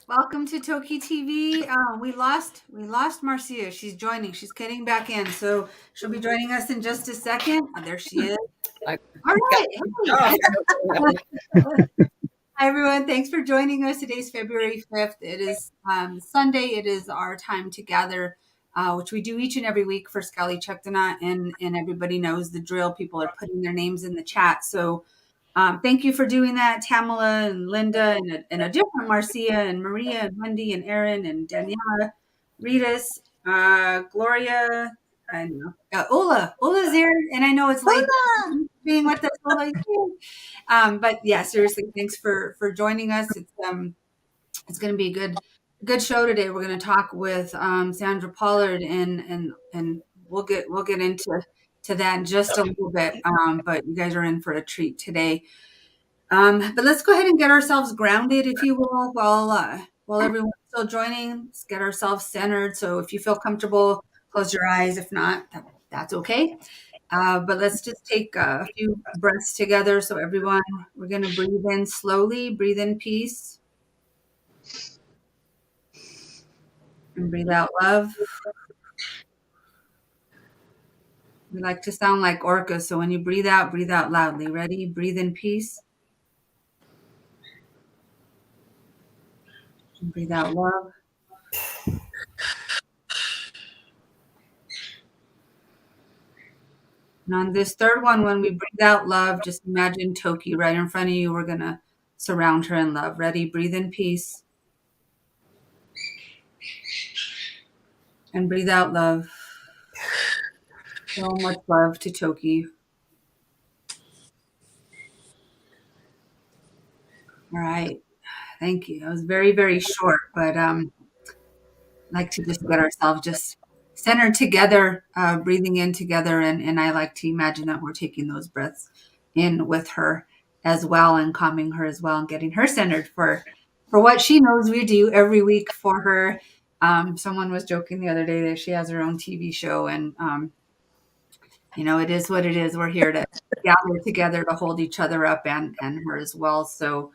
Welcome to TokiTV. We lost Marcia. She's joining. She's getting back in, so she'll be joining us in just a second. Oh, there she is. All right. Hi, everyone. Thanks for joining us. Today's February 5th. It is Sunday. It is our time to gather, which we do each and every week for Sk'aliCh'elh-tenaut, and everybody knows the drill. People are putting their names in the chat, so thank you for doing that, Tamala and Linda and a different Marcia and Maria and Wendy and Erin and Daniela, Ritas, Gloria, and Ola. Ola's here, and I know it's late being with us, Ola. But yeah, seriously, thanks for joining us. It's going to be a good show today. We're going to talk with Sandra Pollard, and we'll get into that in just a little bit, but you guys are in for a treat today. But let's go ahead and get ourselves grounded, if you will, while everyone's still joining. Let's get ourselves centered. So if you feel comfortable, close your eyes. If not, that's okay. But let's just take a few breaths together. So everyone, we're going to breathe in slowly, breathe in peace, and breathe out love. We like to sound like orcas, so when you breathe out loudly. Ready? Breathe in peace. And breathe out love. And on this third one, when we breathe out love, just imagine Toki right in front of you. We're going to surround her in love. Ready? Breathe in peace. And breathe out love. So much love to Toki. All right. Thank you. That was very, very short, but I'd like to just get ourselves just centered together, breathing in together. And I like to imagine that we're taking those breaths in with her as well and calming her as well and getting her centered for what she knows we do every week for her. Someone was joking the other day that she has her own TV show, and it is what it is. We're here to gather together to hold each other up and her as well. So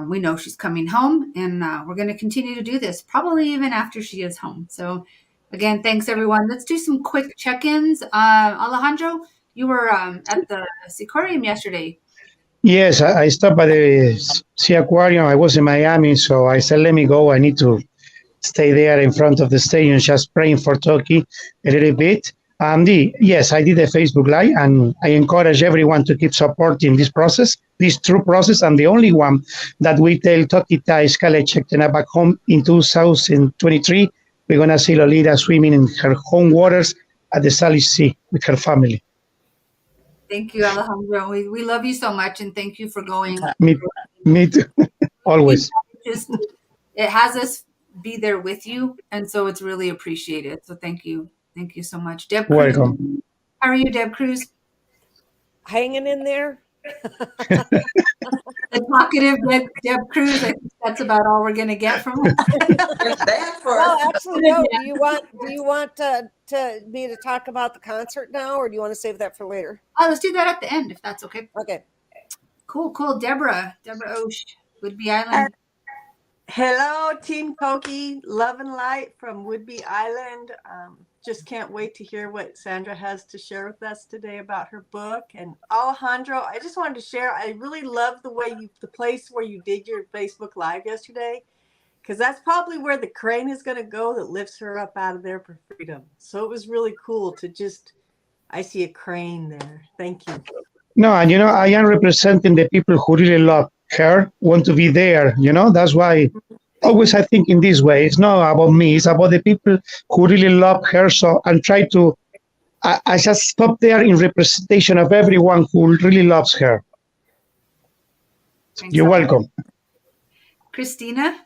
we know she's coming home, and we're going to continue to do this, probably even after she is home. So again, thanks everyone. Let's do some quick check-ins. Alejandro, you were at the Seaquarium yesterday. Yes, I stopped by the Sea Aquarium. I was in Miami, so I said, let me go. I need to stay there in front of the stadium, just praying for Toki a little bit. Yes, I did a Facebook Live, and I encourage everyone to keep supporting this process, this true process, and the only one that we tell Sk'aliCh'elh-tenaut back home in 2023. We're going to see Lolita swimming in her home waters at the Salish Sea with her family. Thank you, Alejandro. We love you so much, and thank you for going. Me too. Always. It has us be there with you, and so it's really appreciated. So thank you so much, Deb Cruz. Welcome. How are you, Deb Cruz? Hanging in there. The talkative Deb Cruz. I think that's about all we're going to get from her. Well, actually, no. Do you want me to talk about the concert now, or do you want to save that for later? Let's do that at the end, if that's okay. Okay. Cool. Deborah Osh, Woodby Island. Hello, Team Toki, love and light from Woodby Island. Just can't wait to hear what Sandra has to share with us today about her book. And Alejandro, I just wanted to share, I really love the place where you did your Facebook Live yesterday, because that's probably where the crane is going to go that lifts her up out of there for freedom. So it was really cool to I see a crane there. Thank you. No, and I am representing the people who really love her, want to be there, that's why always I think in this way. It's not about me, it's about the people who really love her. So and try to, I just stop there in representation of everyone who really loves her. Thanks. You're welcome. Christina?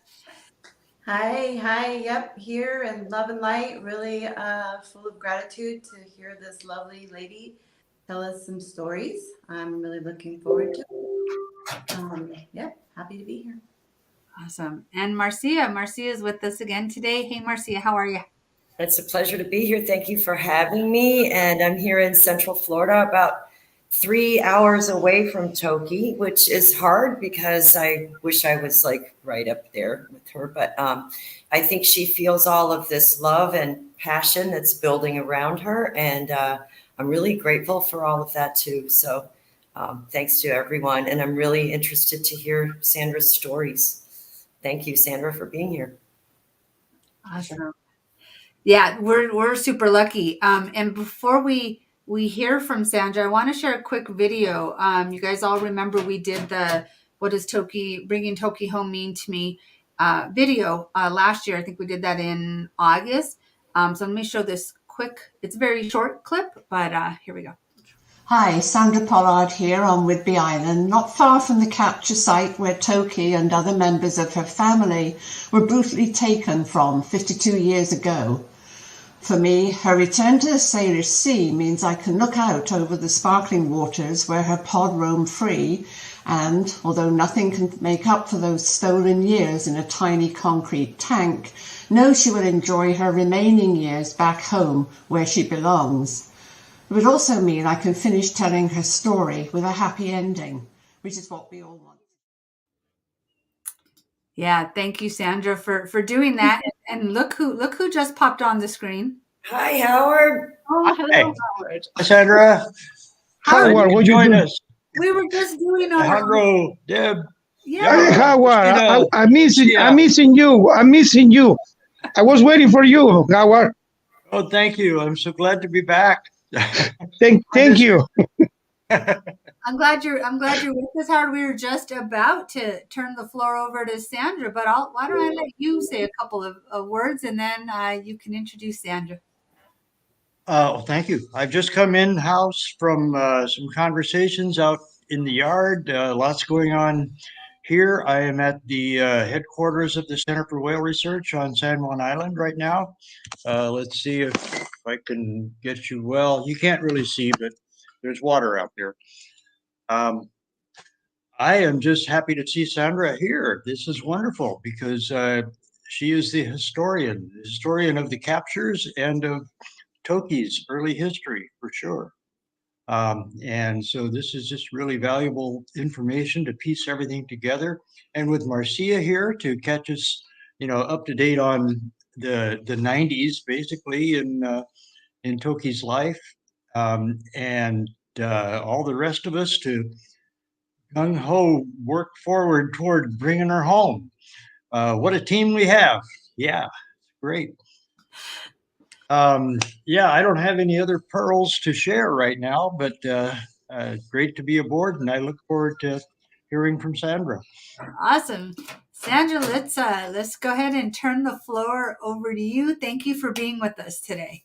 Hi, yep, here in love and light, really full of gratitude to hear this lovely lady tell us some stories. I'm really looking forward to it. Happy to be here. Awesome. And Marcia is with us again today. Hey, Marcia, how are you? It's a pleasure to be here. Thank you for having me. And I'm here in Central Florida, about 3 hours away from Toki, which is hard because I wish I was like right up there with her. But I think she feels all of this love and passion that's building around her. And I'm really grateful for all of that too. So thanks to everyone. And I'm really interested to hear Sandra's stories. Thank you, Sandra, for being here. Awesome. Yeah, we're super lucky. And before we hear from Sandra, I want to share a quick video. You guys all remember we did the "What Does Bringing Toki Home Mean to Me" video last year. I think we did that in August. So let me show this quick. It's a very short clip, but here we go. Hi, Sandra Pollard here on Whidbey Island, not far from the capture site where Toki and other members of her family were brutally taken from 52 years ago. For me, her return to the Salish Sea means I can look out over the sparkling waters where her pod roam free and, although nothing can make up for those stolen years in a tiny concrete tank, know she will enjoy her remaining years back home where she belongs. It would also mean I can finish telling her story with a happy ending, which is what we all want. Yeah, thank you, Sandra, for doing that. And look who just popped on the screen. Hi, Howard. Oh, hello, hey. Howard. Hi, Sandra. Howard, would you join us? We were just doing our Alejandro, Deb. Yeah. Hey, Howard, I'm missing you. I'm missing you. I was waiting for you, Howard. Oh, thank you. I'm so glad to be back. Thank you. I'm glad you're with us, Howard. We were just about to turn the floor over to Sandra, but why don't I let you say a couple of words, and then you can introduce Sandra. Thank you. I've just come in-house from some conversations out in the yard. Lots going on here. I am at the headquarters of the Center for Whale Research on San Juan Island right now. Let's see if I can get you well. You can't really see, but there's water out there. I am just happy to see Sandra here. This is wonderful because she is the historian of the captures and of Toki's early history for sure. And so this is just really valuable information to piece everything together. And with Marcia here to catch us, up to date on the 90s, basically in Toki's life, and all the rest of us to gung-ho work forward toward bringing her home. What a team we have. Yeah, great. Yeah, I don't have any other pearls to share right now, but great to be aboard, and I look forward to hearing from Sandra. Awesome. Sandra, let's go ahead and turn the floor over to you. Thank you for being with us today.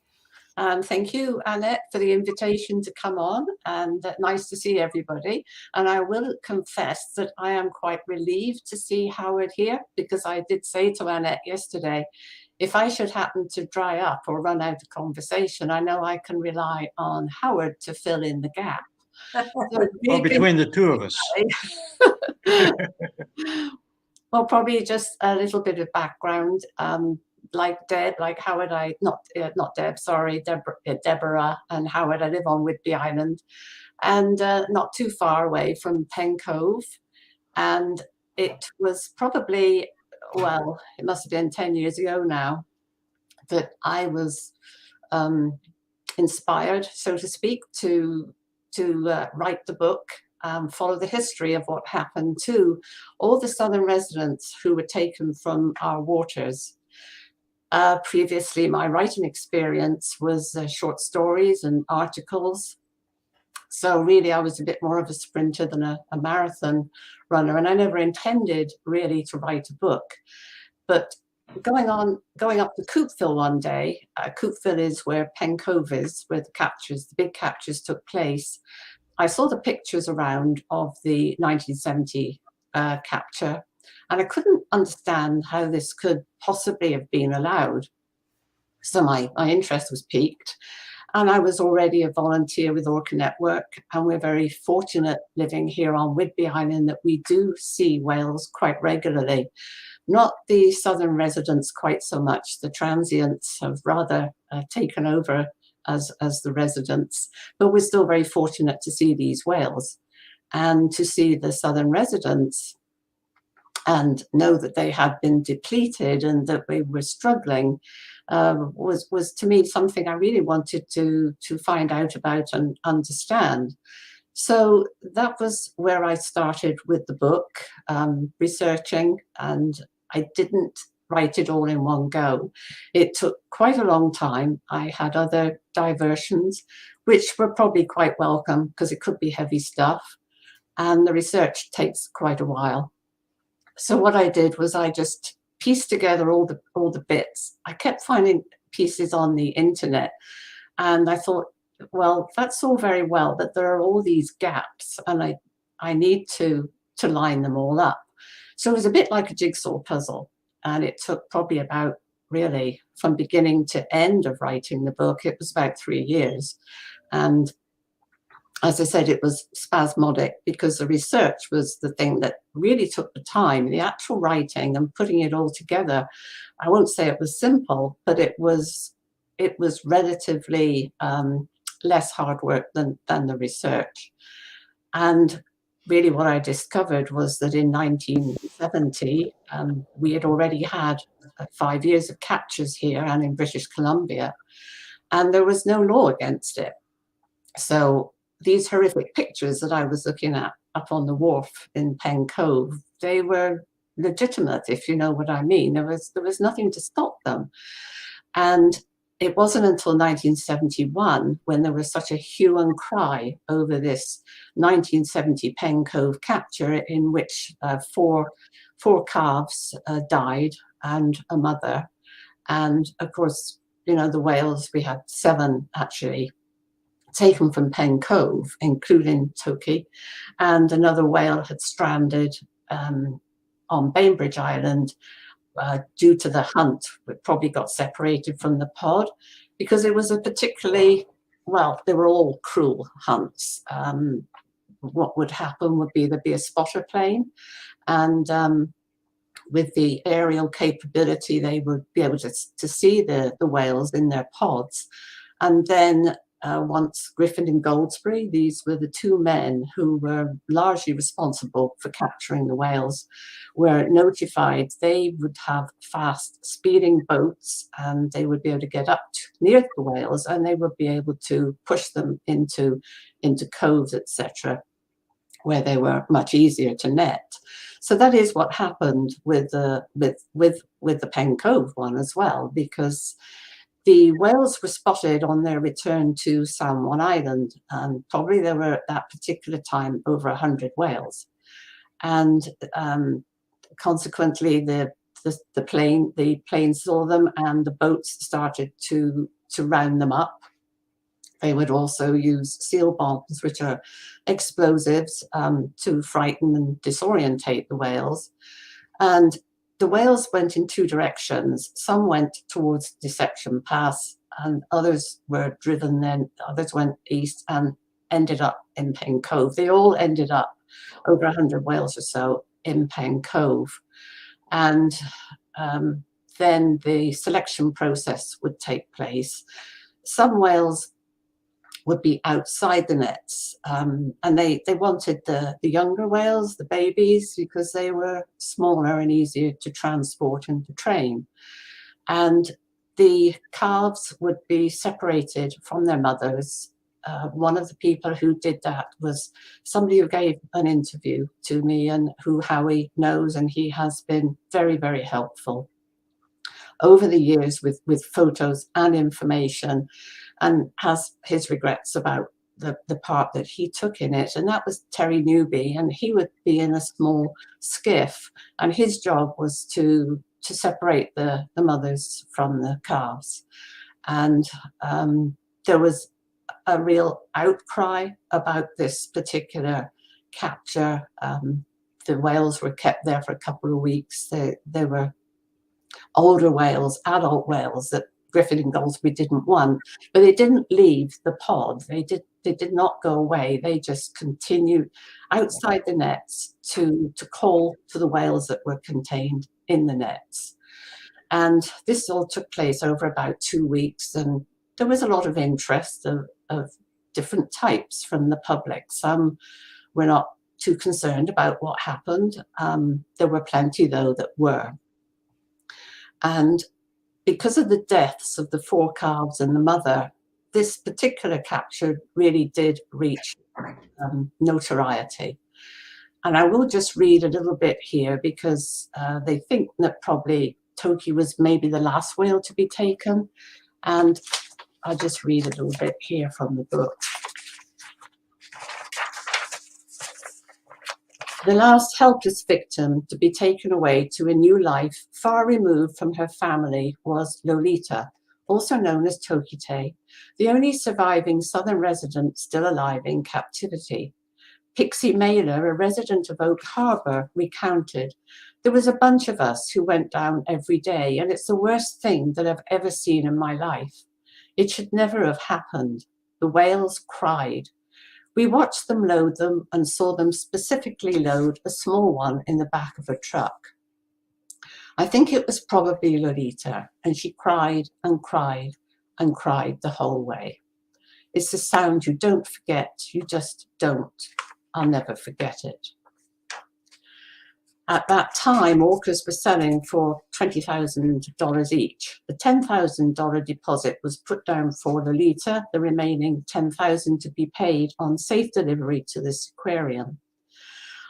Thank you, Annette, for the invitation to come on, and nice to see everybody. And I will confess that I am quite relieved to see Howard here, because I did say to Annette yesterday, if I should happen to dry up or run out of conversation, I know I can rely on Howard to fill in the gap. Well, between the two of us. Well, probably just a little bit of background. Like Deb, like Howard, not Deb, sorry, Deborah and Howard, I live on Whidbey Island, and not too far away from Pen Cove. And it was probably, well, it must have been 10 years ago now, that I was inspired, so to speak, to write the book, follow the history of what happened to all the southern residents who were taken from our waters. Previously, my writing experience was short stories and articles. So really, I was a bit more of a sprinter than a marathon runner, and I never intended really to write a book. But going up to Coopville one day, Coopville is where Pen Cove is, where the big captures took place. I saw the pictures around of the 1970 capture, and I couldn't understand how this could possibly have been allowed. So my interest was piqued, and I was already a volunteer with Orca Network, and we're very fortunate living here on Whidbey Island that we do see whales quite regularly. Not the southern residents quite so much. The transients have rather taken over as the residents, but we're still very fortunate to see these whales, and to see the southern residents and know that they had been depleted and that we were struggling was to me something I really wanted to find out about and understand. So that was where I started with the book, researching, and I didn't write it all in one go. It took quite a long time. I had other diversions, which were probably quite welcome because it could be heavy stuff, and the research takes quite a while. So what I did was I just pieced together all the bits. I kept finding pieces on the internet, and I thought, well, that's all very well, but there are all these gaps, and I need to line them all up. So it was a bit like a jigsaw puzzle, and it took probably about, really, from beginning to end of writing the book, it was about 3 years. And as I said, it was spasmodic because the research was the thing that really took the time. The actual writing and putting it all together, I won't say it was simple, but it was relatively less hard work than the research. And really what I discovered was that in 1970, we had already had 5 years of captures here and in British Columbia, and there was no law against it. So these horrific pictures that I was looking at up on the wharf in Pen Cove, they were legitimate, if you know what I mean. There was nothing to stop them. And it wasn't until 1971 when there was such a hue and cry over this 1970 Pen Cove capture in which four calves died and a mother. And of course, you know, the whales, we had 7 actually taken from Pen Cove, including Toki, and another whale had stranded on Bainbridge Island due to the hunt. It probably got separated from the pod because it was a particularly, well, they were all cruel hunts. What would happen would be there'd be a spotter plane, and with the aerial capability, they would be able to see the whales in their pods. And then once Griffin and Goldsberry, these were the 2 men who were largely responsible for capturing the whales, were notified they would have fast speeding boats and they would be able to get up near the whales and they would be able to push them into coves, etc., where they were much easier to net. So that is what happened with the Pen Cove one as well, because the whales were spotted on their return to San Juan Island, and probably there were at that particular time over 100 whales. And consequently, the plane saw them, and the boats started to round them up. They would also use seal bombs, which are explosives, to frighten and disorientate the whales. And the whales went in two directions. Some went towards Deception Pass, and others were driven then. Others went east and ended up in Pen Cove. They all ended up, over 100 whales or so, in Pen Cove. And then the selection process would take place. Some whales would be outside the nets, and they wanted the younger whales, the babies, because they were smaller and easier to transport and to train. And the calves would be separated from their mothers. One of the people who did that was somebody who gave an interview to me and who Howie knows, and he has been very, very helpful over the years with photos and information, and has his regrets about the part that he took in it. And that was Terry Newby, and he would be in a small skiff, and his job was to separate the mothers from the calves. And there was a real outcry about this particular capture. The whales were kept there for a couple of weeks. They were older whales, adult whales that Griffith and Goldsby didn't want, but they didn't leave the pod. They did not go away. They just continued outside the nets to call to the whales that were contained in the nets. And this all took place over about 2 weeks, and there was a lot of interest of different types from the public. Some were not too concerned about what happened. There were plenty, though, that were. And because of the deaths of the 4 calves and the mother, this particular capture really did reach notoriety. And I will just read a little bit here, because they think that probably Toki was maybe the last whale to be taken. And I'll just read a little bit here from the book. The last helpless victim to be taken away to a new life far removed from her family was Lolita, also known as Tokite, the only surviving southern resident still alive in captivity. Pixie Mailer, a resident of Oak Harbor, recounted, "There was a bunch of us who went down every day, and it's the worst thing that I've ever seen in my life. It should never have happened. The whales cried. We watched them load them and saw them specifically load a small one in the back of a truck. I think it was probably Lolita, and she cried and cried and cried the whole way. It's a sound you don't forget, you just don't. I'll never forget it." At that time, orcas were selling for $20,000 each. The $10,000 deposit was put down for Lolita, the remaining $10,000 to be paid on safe delivery to the aquarium.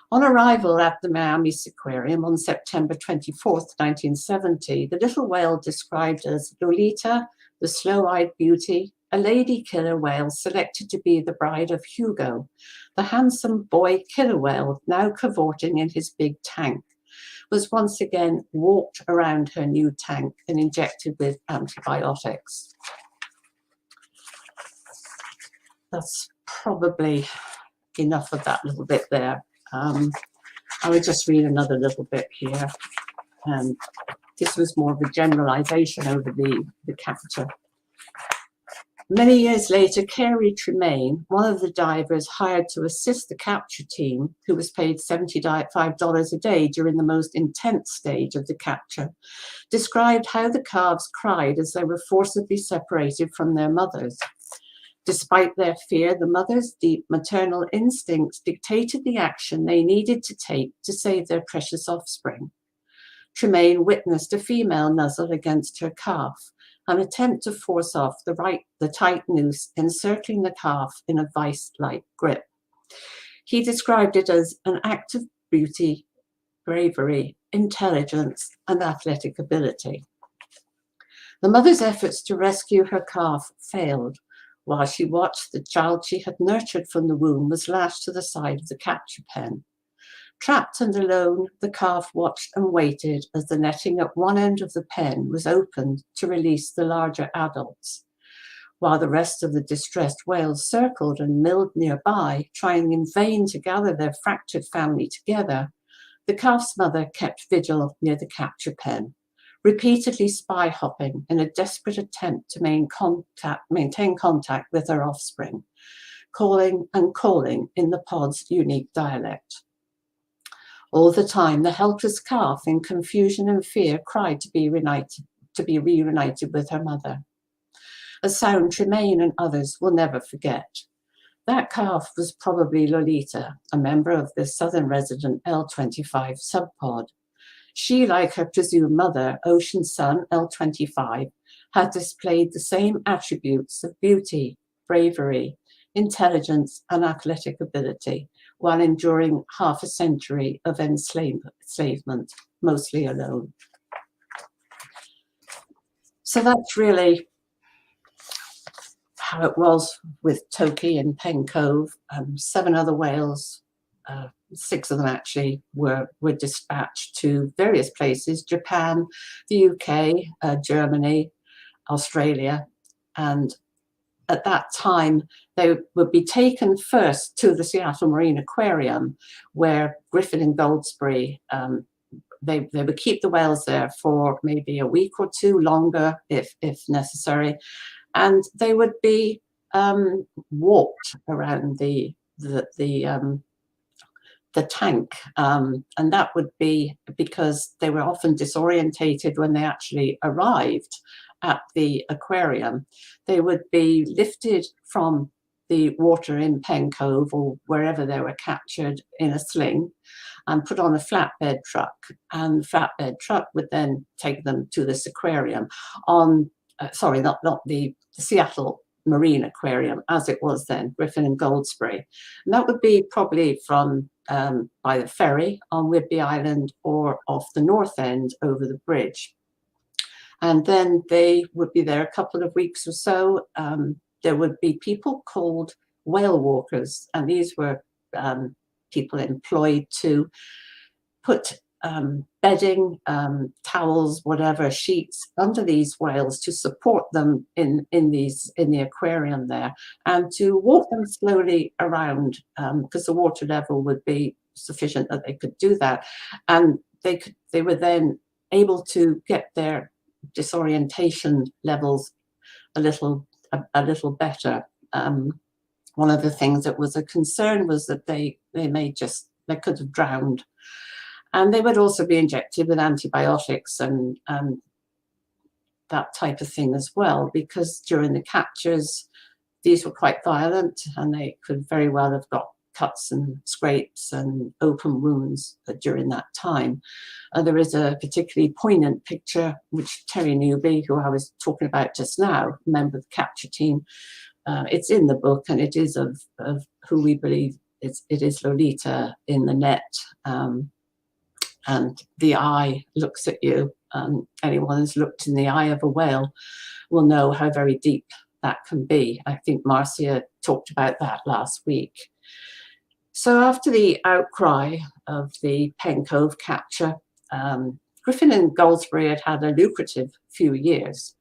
On arrival at the Miami Aquarium on September 24th, 1970, the little whale described as Lolita, the slow-eyed beauty, a lady killer whale selected to be the bride of Hugo, the handsome boy killer whale now cavorting in his big tank, was once again walked around her new tank and injected with antibiotics. That's probably enough of that little bit there. I would just read another little bit here. This was more of a generalization over the capture. Many years later, Carey Tremaine, one of the divers hired to assist the capture team, who was paid $75 a day during the most intense stage of the capture, described how the calves cried as they were forcibly separated from their mothers. Despite their fear, the mothers' deep maternal instincts dictated the action they needed to take to save their precious offspring. Tremaine witnessed a female nuzzle against her calf, an attempt to force off the tight noose encircling the calf in a vice-like grip. He described it as an act of beauty, bravery, intelligence, and athletic ability. The mother's efforts to rescue her calf failed. While she watched, the child she had nurtured from the womb was lashed to the side of the capture pen. Trapped and alone, the calf watched and waited as the netting at one end of the pen was opened to release the larger adults. While the rest of the distressed whales circled and milled nearby, trying in vain to gather their fractured family together, the calf's mother kept vigil near the capture pen, repeatedly spy hopping in a desperate attempt to maintain contact with her offspring, calling and calling in the pod's unique dialect. All the time, the helpless calf, in confusion and fear, cried to be reunited with her mother. A sound Tremaine and others will never forget. That calf was probably Lolita, a member of the southern resident L25 subpod. She, like her presumed mother, Ocean Sun L25, had displayed the same attributes of beauty, bravery, intelligence, and athletic ability, while enduring half a century of enslavement, mostly alone. So that's really how it was with Toki and Pen Cove. 7 other whales, 6 of them actually, were dispatched to various places: Japan, the UK, Germany, Australia, and at that time, they would be taken first to the Seattle Marine Aquarium, where Griffin and Goldsberry, they would keep the whales there for maybe a week or 2 longer, if necessary, and they would be walked around the tank, and that would be because they were often disorientated when they actually arrived at the aquarium. They would be lifted from the water in Pen Cove or wherever they were captured in a sling and put on a flatbed truck, and the flatbed truck would then take them to this aquarium on, sorry, not the Seattle Marine Aquarium as it was then, Griffin and Goldsberry. And that would be probably from by the ferry on Whidbey Island or off the north end over the bridge. And then they would be there a couple of weeks or so. There would be people called whale walkers, and these were people employed to put bedding, towels, whatever, sheets under these whales to support them in the aquarium there, and to walk them slowly around because the water level would be sufficient that they could do that, and they were then able to get their disorientation levels a little better. One of the things that was a concern was that they could have drowned, and they would also be injected with antibiotics and that type of thing as well, because during the captures these were quite violent and they could very well have got cuts and scrapes and open wounds during that time. There is a particularly poignant picture which Terry Newby, who I was talking about just now, a member of the capture team, it's in the book, and it is of who we believe it is Lolita in the net, and the eye looks at you. Anyone who's looked in the eye of a whale will know how very deep that can be. I think Marcia talked about that last week. So after the outcry of the Pen Cove capture, Griffin and Goldsberry had a lucrative few years.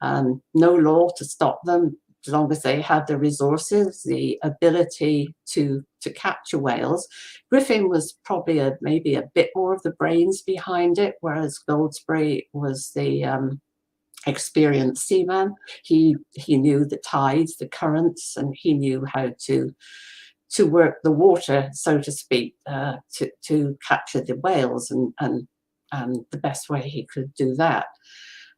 No law to stop them as long as they had the resources, the ability to capture whales. Griffin was probably maybe a bit more of the brains behind it, whereas Goldsberry was the experienced seaman. He knew the tides, the currents, and he knew how to work the water, so to speak, to capture the whales, and the best way he could do that.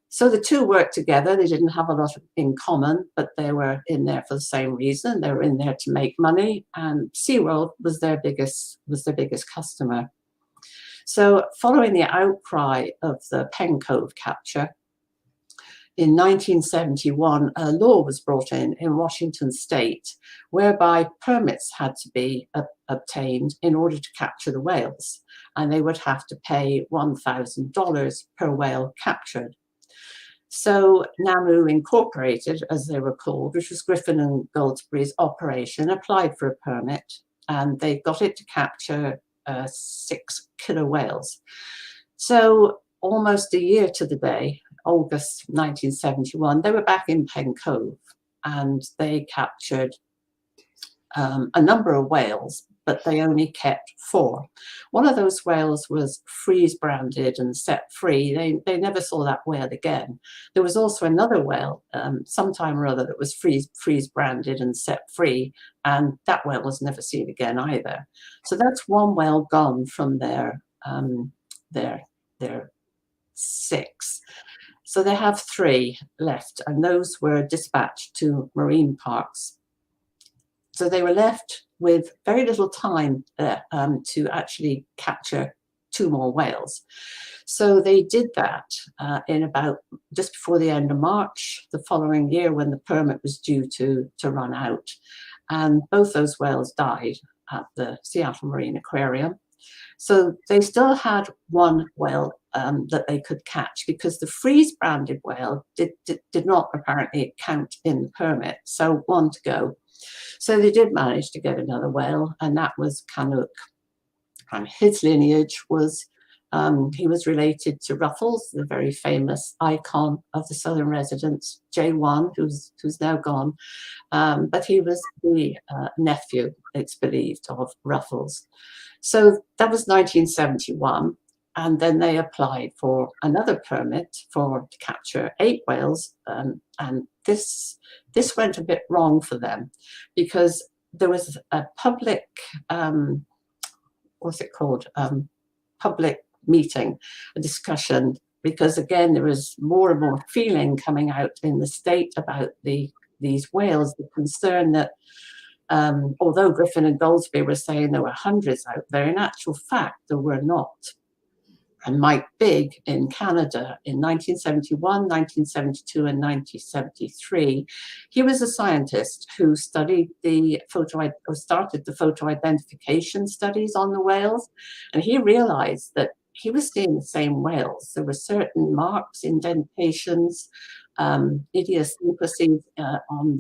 So the two worked together. They didn't have a lot in common, but they were in there for the same reason. They were in there to make money, and SeaWorld was their biggest customer. So following the outcry of the Pen Cove capture, in 1971, a law was brought in Washington state whereby permits had to be obtained in order to capture the whales, and they would have to pay $1,000 per whale captured. So NAMU Incorporated, as they were called, which was Griffin and Goldsberry's operation, applied for a permit, and they got it to capture 6 killer whales. So almost a year to the day, August 1971, they were back in Pen Cove, and they captured a number of whales, but they only kept 4. One of those whales was freeze branded and set free. They never saw that whale again. There was also another whale sometime or other that was freeze branded and set free, and that whale was never seen again either. So that's 1 whale gone from their 6. So they have 3 left, and those were dispatched to marine parks. So they were left with very little time to actually capture 2 more whales. So they did that in about just before the end of March the following year, when the permit was due to run out. And both those whales died at the Seattle Marine Aquarium. So they still had 1 whale that they could catch, because the freeze branded whale did not apparently count in the permit. So 1 to go. So they did manage to get another whale, and that was Canuck. And his lineage was, he was related to Ruffles, the very famous icon of the Southern Residents, J1, who's now gone. But he was the nephew, it's believed, of Ruffles. So that was 1971. And then they applied for another permit to capture 8 whales. And this went a bit wrong for them, because there was a public, what's it called? Public meeting, a discussion, because again, there was more and more feeling coming out in the state about these whales, the concern that although Griffin and Goldsberry were saying there were hundreds out there, in actual fact, there were not. And Mike Bigg in Canada in 1971, 1972, and 1973, he was a scientist who studied started the photo identification studies on the whales, and he realized that he was seeing the same whales. There were certain marks, indentations, idiosyncrasies on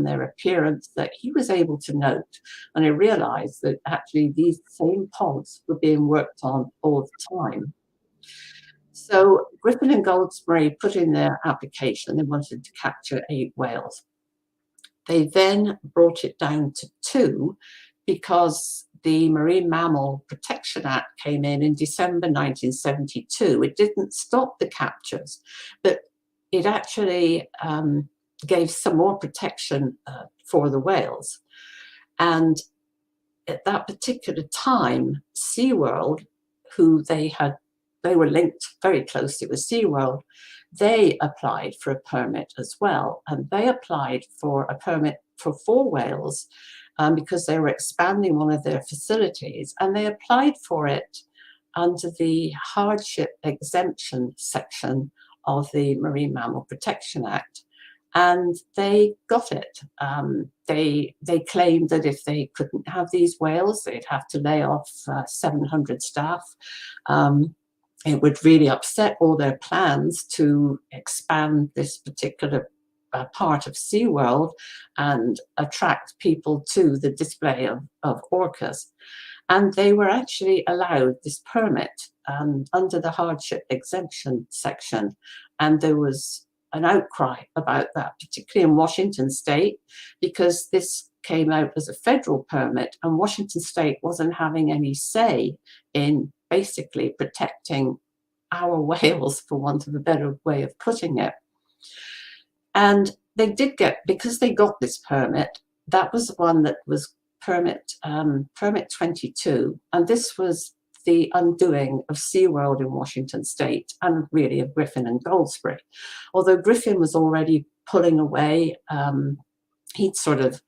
their appearance that he was able to note, and I realized that actually these same pods were being worked on all the time. So Griffin and Goldsberry put in their application. They wanted to capture 8 whales. They then brought it down to 2 because the Marine Mammal Protection Act came in December 1972. It didn't stop the captures, but it actually gave some more protection for the whales. And at that particular time, SeaWorld, who they were linked very closely with SeaWorld, they applied for a permit as well. And they applied for a permit for 4 whales because they were expanding one of their facilities. And they applied for it under the hardship exemption section of the Marine Mammal Protection Act. And they got it. They claimed that if they couldn't have these whales, they'd have to lay off 700 staff. It would really upset all their plans to expand this particular part of SeaWorld and attract people to the display of orcas. And they were actually allowed this permit under the hardship exemption section. And there was an outcry about that, particularly in Washington State, because this came out as a federal permit and Washington State wasn't having any say in basically protecting our whales, for want of a better way of putting it. And they did get, because they got this permit, that was the one that was permit 22, and this was the undoing of SeaWorld in Washington State and really of Griffin and Goldsberry. Although Griffin was already pulling away, he'd sort of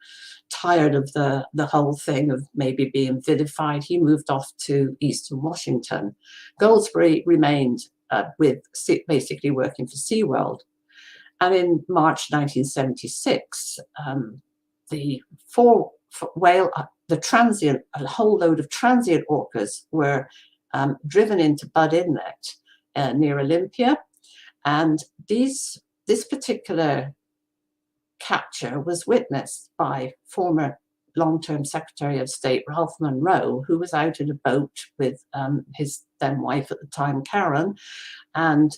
tired of the whole thing of maybe being vilified. He moved off to Eastern Washington. Goldsberry remained basically working for SeaWorld. And in March 1976, a whole load of transient orcas were driven into Bud Inlet near Olympia. And this particular capture was witnessed by former long-term Secretary of State Ralph Munro, who was out in a boat with his then wife at the time, Karen, and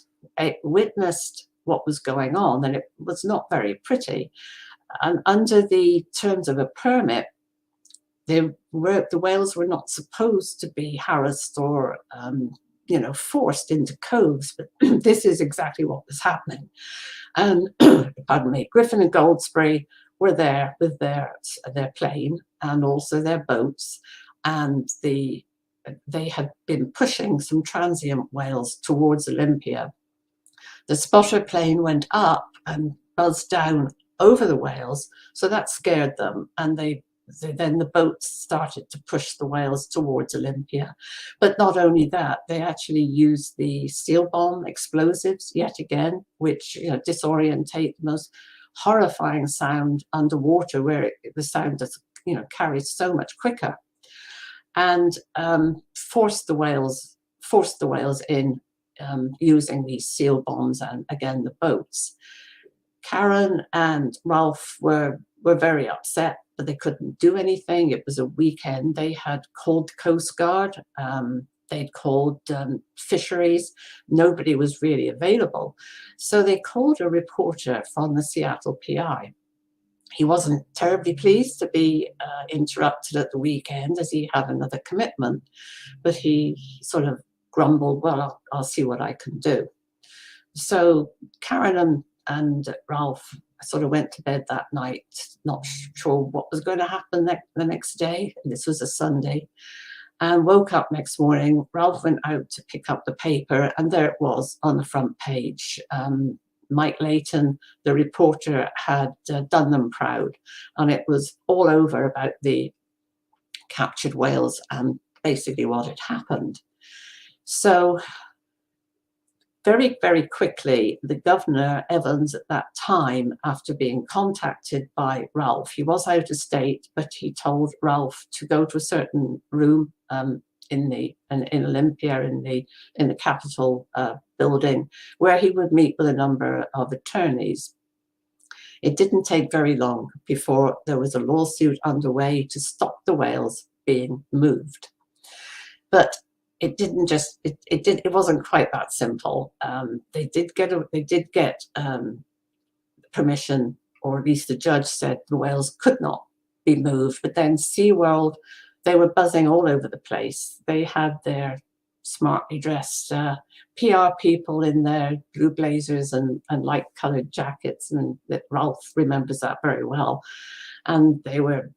witnessed what was going on, and it was not very pretty. And under the terms of a permit, the whales were not supposed to be harassed or forced into coves, but this is exactly what was happening. And pardon me, Griffin and Goldsberry were there with their plane and also their boats, and they had been pushing some transient whales towards Olympia. The spotter plane went up and buzzed down over the whales, so that scared them, and then the boats started to push the whales towards Olympia. But not only that, they actually used the seal bomb explosives yet again, which disorientate the most horrifying sound underwater, where the sound just carries so much quicker, and forced the whales in using these seal bombs and again the boats. Karen and Ralph were very upset, but they couldn't do anything. It was a weekend. They had called the Coast Guard. They'd called fisheries. Nobody was really available. So they called a reporter from the Seattle PI. He wasn't terribly pleased to be interrupted at the weekend, as he had another commitment, but he sort of grumbled, well, I'll see what I can do. So Karen and Ralph sort of went to bed that night, not sure what was going to happen the next day. This was a Sunday. And woke up next morning. Ralph went out to pick up the paper, and there it was on the front page. Mike Layton, the reporter, had done them proud, and it was all over about the captured whales and basically what had happened. So very, very quickly, the governor, Evans, at that time, after being contacted by Ralph, he was out of state, but he told Ralph to go to a certain room in Olympia, in the Capitol building, where he would meet with a number of attorneys. It didn't take very long before there was a lawsuit underway to stop the whales being moved. But it didn't just, it wasn't quite that simple. They did get permission, or at least the judge said the whales could not be moved. But then SeaWorld, they were buzzing all over the place. They had their smartly dressed PR people in their blue blazers and light colored jackets, and Ralph remembers that very well. And they were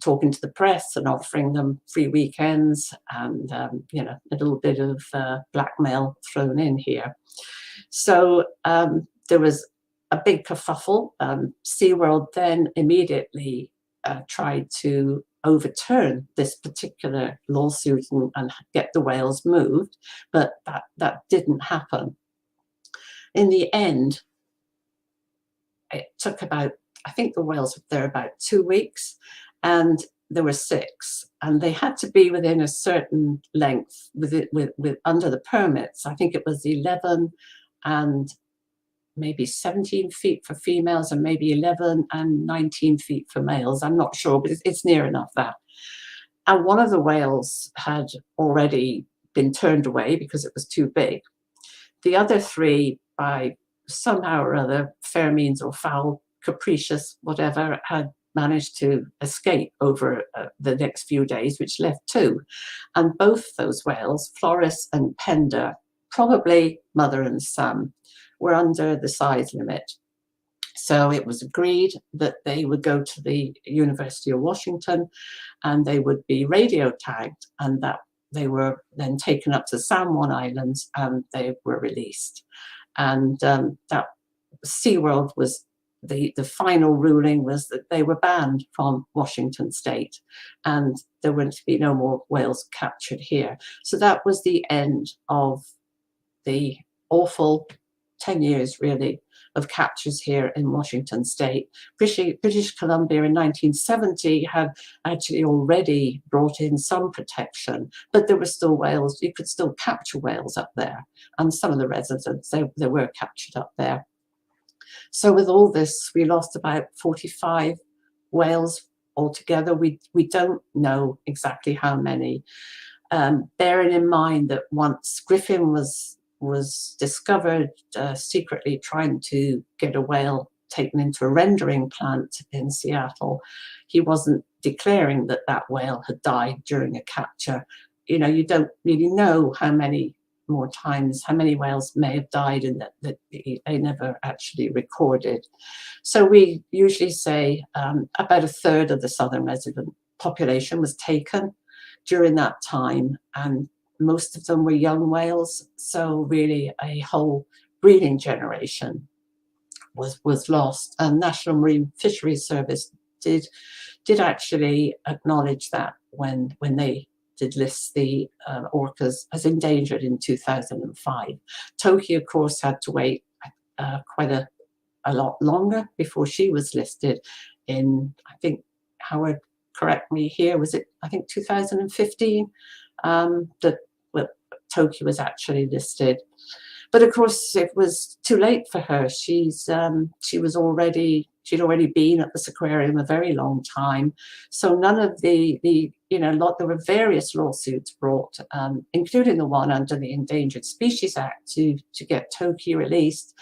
talking to the press and offering them free weekends and a little bit of blackmail thrown in here. So there was a big kerfuffle. SeaWorld then immediately tried to overturn this particular lawsuit and get the whales moved, but that didn't happen. In the end, it took about, I think the whales were there about 2 weeks, and there were 6, and they had to be within a certain length with under the permits. I think it was 11 and maybe 17 feet for females, and maybe 11 and 19 feet for males. I'm not sure, but it's near enough that. And one of the whales had already been turned away because it was too big. The other 3, by somehow or other, fair means or foul, capricious, whatever, had managed to escape over the next few days, which left 2. And both those whales, Floris and Pender, probably mother and son, were under the size limit. So it was agreed that they would go to the University of Washington and they would be radio tagged, and that they were then taken up to San Juan Islands and they were released. And that SeaWorld was the final ruling was that they were banned from Washington state and there were to be no more whales captured here. So that was the end of the awful 10 years really of captures here in Washington State. British Columbia in 1970 had actually already brought in some protection, but there were still whales. You could still capture whales up there, and some of the residents, they were captured up there. So with all this, we lost about 45 whales altogether. We don't know exactly how many. Bearing in mind that once Griffin was discovered secretly trying to get a whale taken into a rendering plant in Seattle, he wasn't declaring that that whale had died during a capture. You know, you don't really know how many more times, how many whales may have died, and that they never actually recorded. So we usually say about a third of the southern resident population was taken during that time, and most of them were young whales. So really a whole breeding generation was lost. And National Marine Fisheries Service did actually acknowledge that when they did list the orcas as endangered in 2005. Toki, of course, had to wait quite a lot longer before she was listed in, I think, Howard, correct me here, was it, I think, 2015 that Toki was actually listed. But of course, it was too late for her. she'd already been at this aquarium a very long time. So none of the there were various lawsuits brought, including the one under the Endangered Species Act to get Toki released.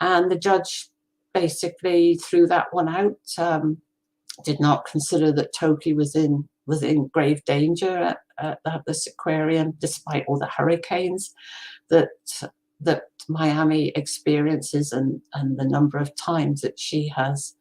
And the judge basically threw that one out, did not consider that Toki was in grave danger at this aquarium, despite all the hurricanes that Miami experiences and the number of times that she has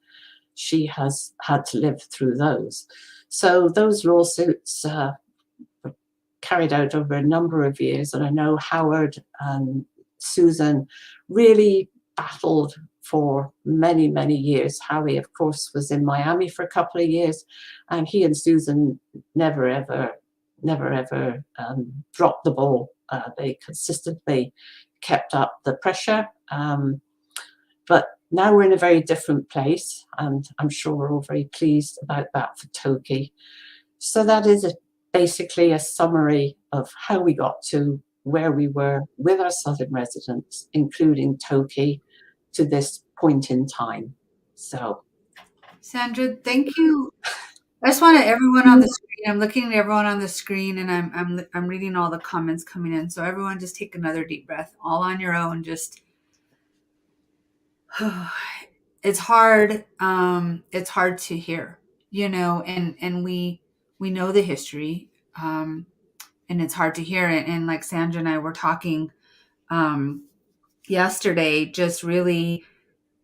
had to live through those. So those lawsuits were carried out over a number of years, and I know Howard and Susan really battled for many, many years. Howie, of course, was in Miami for a couple of years, and he and Susan never ever dropped the ball. They consistently kept up the pressure. But now we're in a very different place, and I'm sure we're all very pleased about that for Toki. So that is basically a summary of how we got to where we were with our southern residents, including Toki, to this point in time. So, Sandra, thank you. I just want everyone on the screen. I'm looking at everyone on the screen, and I'm reading all the comments coming in. So everyone, just take another deep breath, all on your own. Just it's hard. It's hard to hear, and we know the history, and it's hard to hear it. And like Sandra and I were talking yesterday, just really,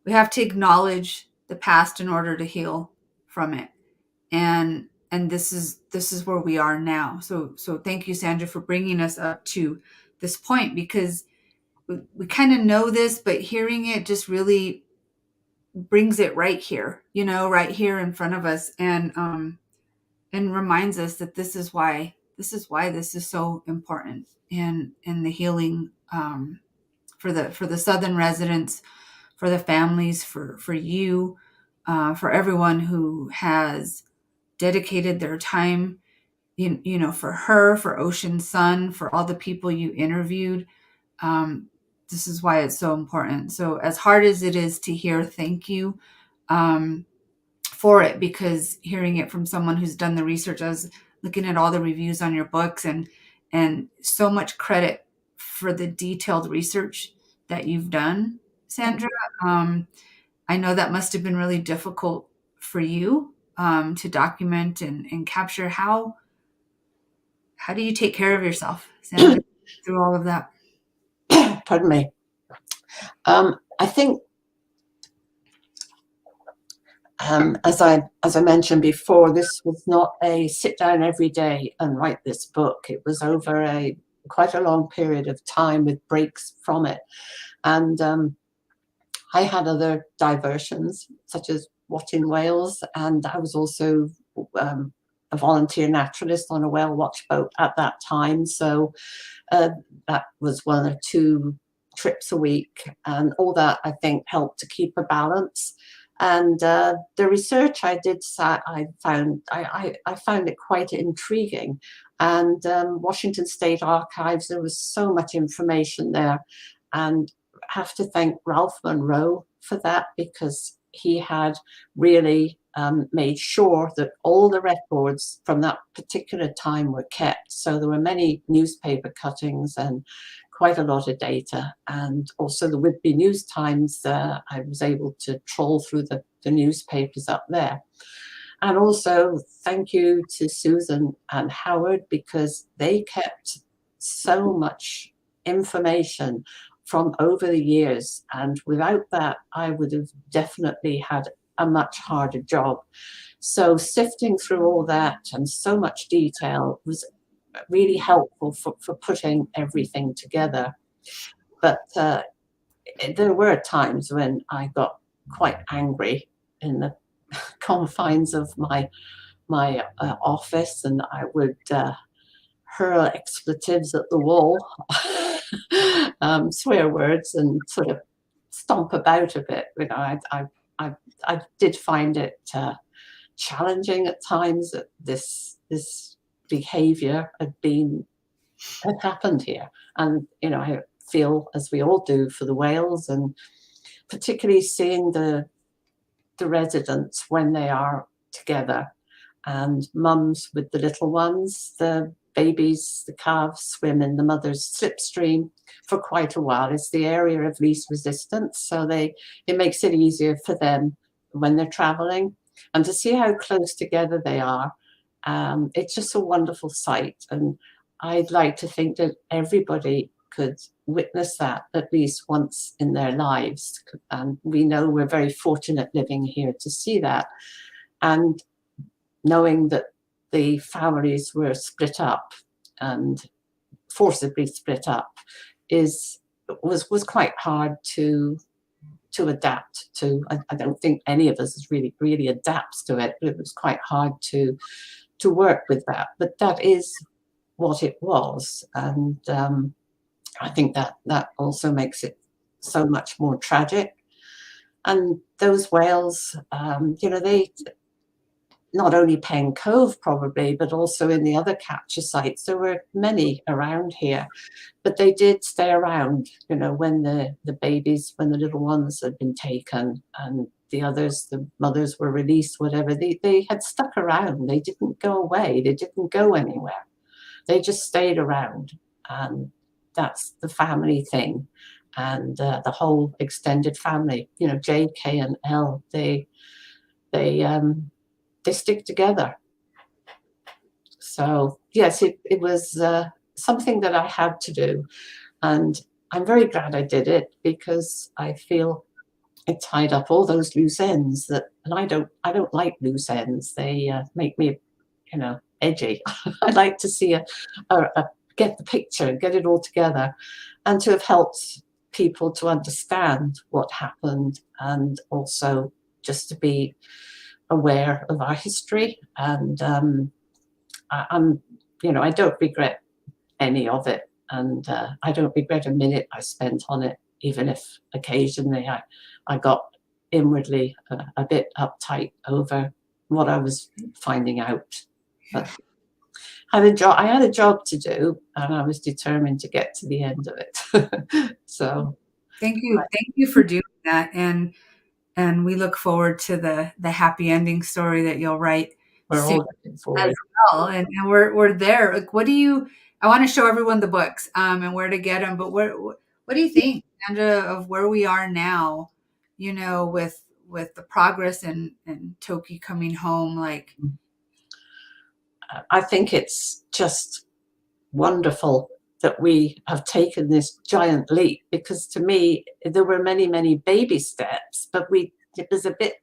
we have to acknowledge the past in order to heal from it. And this is where we are now. So thank you, Sandra, for bringing us up to this point, because we kind of know this, but hearing it just really brings it right here, right here in front of us, and reminds us that this is why this is so important in the healing, for the southern residents, for the families, for you, for everyone who has dedicated their time, for her, for Ocean Sun, for all the people you interviewed. This is why it's so important. So as hard as it is to hear, thank you for it, because hearing it from someone who's done the research, I was looking at all the reviews on your books, and so much credit for the detailed research that you've done, Sandra. I know that must have been really difficult for you to document and capture. How do you take care of yourself, Sandra, through all of that? Pardon me. I think, as I mentioned before, this was not a sit down every day and write this book. It was over quite a long period of time with breaks from it. And I had other diversions, such as watching whales, and I was also a volunteer naturalist on a whale watch boat at that time. So that was one or two trips a week, and all that I think helped to keep a balance. And the research I did, I found it quite intriguing. And Washington State Archives, there was so much information there, and I have to thank Ralph Monroe for that, because he had really made sure that all the records from that particular time were kept. So there were many newspaper cuttings and quite a lot of data. And also the Whitby News Times, I was able to troll through the newspapers up there. And also thank you to Susan and Howard, because they kept so much information from over the years. And without that, I would have definitely had a much harder job. So sifting through all that and so much detail was really helpful for putting everything together. But there were times when I got quite angry in the confines of my office, and I would hurl expletives at the wall, swear words, and sort of stomp about a bit. You know, I did find it challenging at times that this behavior had happened here. And you know, I feel, as we all do, for the whales, and particularly seeing the residents when they are together, and mums with the little ones, the babies, the calves swim in the mother's slipstream for quite a while. It's the area of least resistance, so it makes it easier for them when they're traveling. And to see how close together they are, it's just a wonderful sight. And I'd like to think that everybody could witness that at least once in their lives. And we know we're very fortunate living here to see that. And knowing that the families were split up and forcibly split up was quite hard to adapt to. I don't think any of us really adapts to it, but it was quite hard to work with that. But that is what it was. And I think that also makes it so much more tragic. And those whales, you know, they, not only Pen Cove probably, but also in the other capture sites, there were many around here, but they did stay around, you know, when the babies, when the little ones had been taken and the others, the mothers were released, whatever, they had stuck around. They didn't go away. They didn't go anywhere. They just stayed around. And that's the family thing. And the whole extended family, you know, J, K, and L, they stick together. So yes, it was something that I had to do, and I'm very glad I did it, because I feel it tied up all those loose ends and I don't like loose ends. They make me, you know, edgy. I like to see get the picture, get it all together, and to have helped people to understand what happened, and also just to be aware of our history. And I'm, you know, I don't regret any of it, and I don't regret a minute I spent on it, even if occasionally I got inwardly a bit uptight over what I was finding out. But I had a job to do, and I was determined to get to the end of it. So thank you for doing that, and we look forward to the happy ending story that you'll write. We're all looking forward as well, and we're there. Like, I want to show everyone the books and where to get them, but what do you think, Sandra, of where we are now? You know, with the progress and Toki coming home, like. I think it's just wonderful that we have taken this giant leap, because to me there were many baby steps, but it was a bit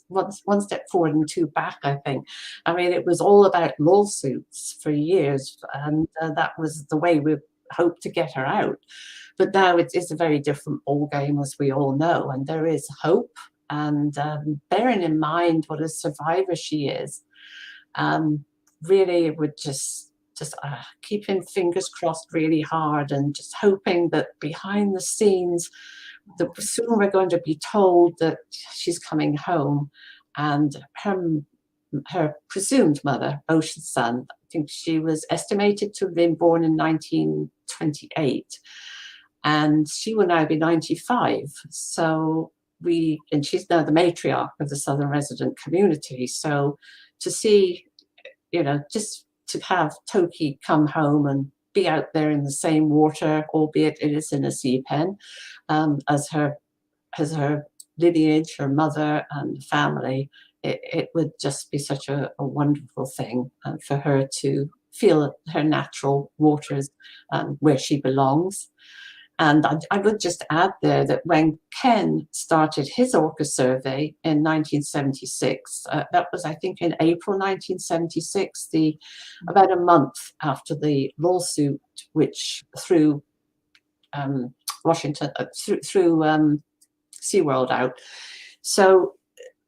one step forward and two back, I think. I mean, it was all about lawsuits for years, and that was the way we hoped to get her out. But now it's a very different ball game, as we all know, and there is hope. And bearing in mind what a survivor she is, really, it would just just keeping fingers crossed really hard and just hoping that behind the scenes, soon we're going to be told that she's coming home, and her presumed mother, Ocean's son, I think she was estimated to have been born in 1928, and she will now be 95. So and she's now the matriarch of the Southern resident community. So to see, just to have Toki come home and be out there in the same water, albeit it is in a sea pen, as her lineage, her mother and family, it would just be such a wonderful thing for her to feel her natural waters, where she belongs. And I would just add there that when Ken started his orca survey in 1976, that was, I think, in April 1976, about a month after the lawsuit, which threw Washington, threw SeaWorld out. So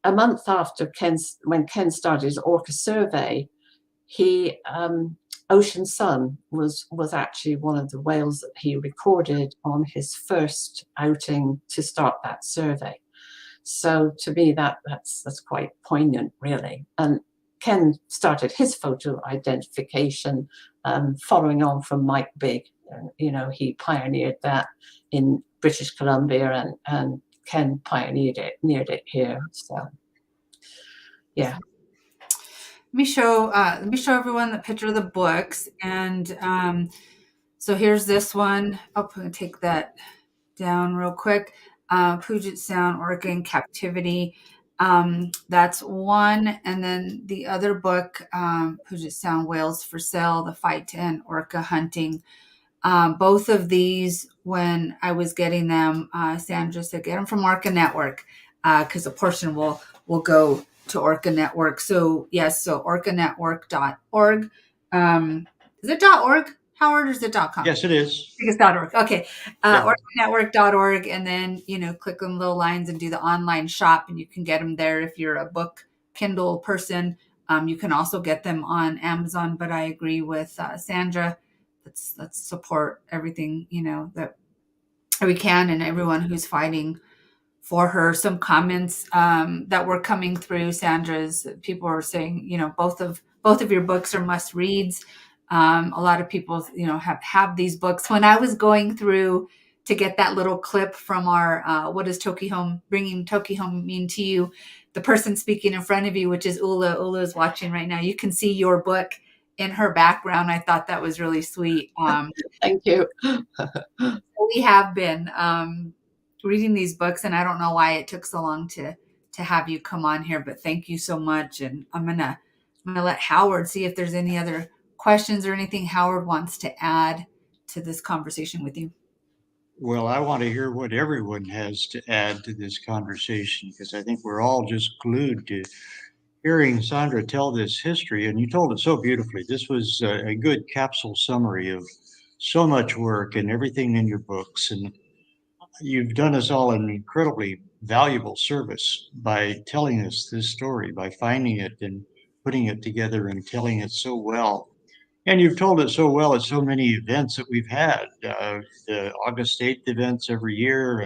a month after when Ken started his orca survey, Ocean's son was actually one of the whales that he recorded on his first outing to start that survey. So to me, that's quite poignant, really. And Ken started his photo identification following on from Mike Big. He pioneered that in British Columbia, and Ken pioneered it here. So, yeah. Let me show everyone the picture of the books. And so here's this one. I'm going to take that down real quick. Puget Sound Orca in Captivity. That's one. And then the other book, Puget Sound Whales for Sale, The Fight to End Orca Hunting. Both of these, when I was getting them, Sandra said, get them from Orca Network, because a portion will go to Orca Network. So yes, so orcanetwork.org. Is it .org, Howard, or is it .com? Yes, it is. I think it's .org. Okay. Orcanetwork.org, and then, click on little lines and do the online shop, and you can get them there if you're a book Kindle person. You can also get them on Amazon, but I agree with Sandra. Let's support everything, that we can, and everyone who's fighting for her. Some comments that were coming through, Sandra's, people are saying, both of your books are must reads. A lot of people, have these books. When I was going through to get that little clip from our what does Toki Home, bringing Toki Home mean to you, the person speaking in front of you, which is Ula is watching right now, you can see your book in her background. I thought that was really sweet. Thank you. We have been reading these books, and I don't know why it took so long to have you come on here, but thank you so much. And I'm gonna let Howard see if there's any other questions or anything Howard wants to add to this conversation with you. Well, I want to hear what everyone has to add to this conversation, because I think we're all just glued to hearing Sandra tell this history, and you told it so beautifully. This was a good capsule summary of so much work and everything in your books, and you've done us all an incredibly valuable service by telling us this story, by finding it and putting it together and telling it so well. And you've told it so well at so many events that we've had, the August 8th events every year,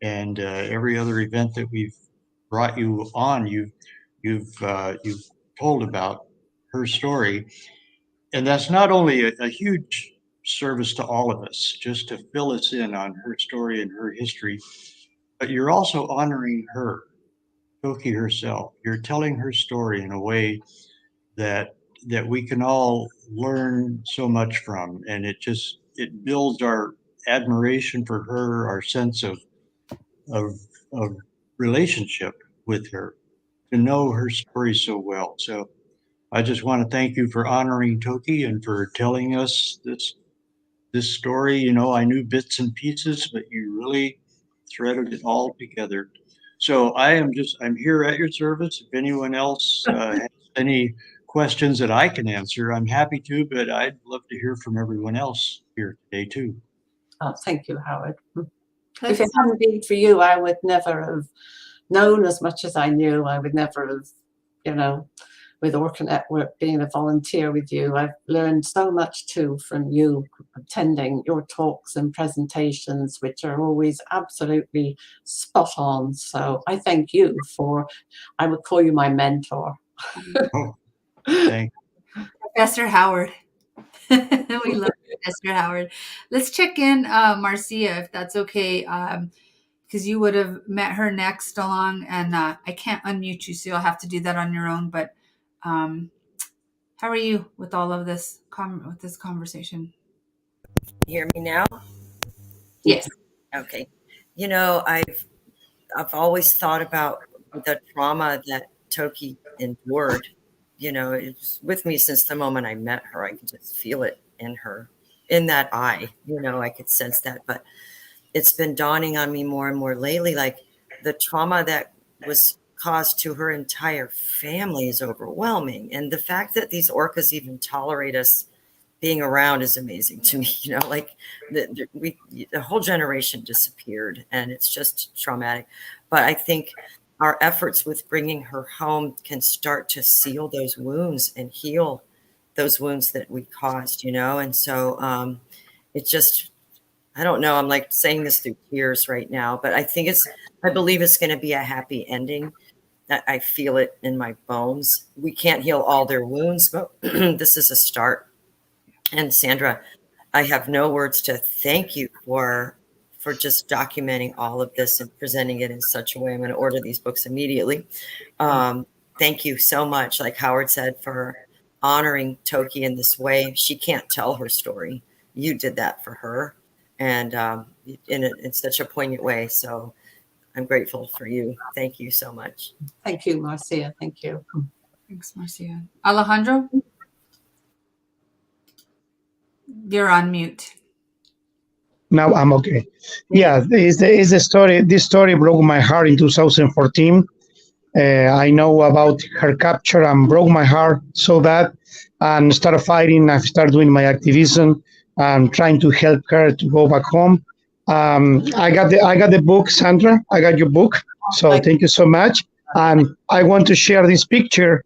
and every other event that we've brought you on. You've told about her story, and that's not only a huge service to all of us, just to fill us in on her story and her history, but you're also honoring her, Toki herself. You're telling her story in a way that we can all learn so much from, and it builds our admiration for her, our sense of relationship with her, to know her story so well. So I just want to thank you for honoring Toki and for telling us this story. I knew bits and pieces, but you really threaded it all together. So I'm here at your service. If anyone else has any questions that I can answer, I'm happy to, but I'd love to hear from everyone else here today too. Oh, thank you, Howard. If it hadn't been for you, I would never have known as much as I knew. I would never have, with Orca Network, being a volunteer with you. I've learned so much too from you, attending your talks and presentations, which are always absolutely spot on. So I thank you I would call you my mentor. Oh, thank Professor Howard. We love Professor Howard. Let's check in Marcia, if that's okay, because you would have met her next along, and I can't unmute you, so you'll have to do that on your own. But how are you with all of this with this conversation? Hear me now? Yes. Okay. You know, I've always thought about the trauma that Toki endured. You know, it's with me since the moment I met her. I could just feel it in her, in that eye. You know, I could sense that. But it's been dawning on me more and more lately, like the trauma that was caused to her entire family is overwhelming. And the fact that these orcas even tolerate us being around is amazing to me. You know, like the whole generation disappeared, and it's just traumatic. But I think our efforts with bringing her home can start to seal those wounds and heal those wounds that we caused, you know? And so it just, I don't know, I'm like saying this through tears right now, but I believe it's going to be a happy ending. I feel it in my bones. We can't heal all their wounds, but this is a start. And Sandra, I have no words to thank you for just documenting all of this and presenting it in such a way. I'm going to order these books immediately. Thank you so much. Like Howard said, for honoring Toki in this way. She can't tell her story. You did that for her, and in such a poignant way. So I'm grateful for you. Thank you so much. Thank you, Marcia. Thank you. Thanks, Marcia. Alejandro? You're on mute. Now I'm okay. Yeah, it's a story. This story broke my heart in 2014. I know about her capture and broke my heart so bad, and started fighting. I started doing my activism and trying to help her to go back home. I got the book, Sandra. I got your book. So thank you so much. And I want to share this picture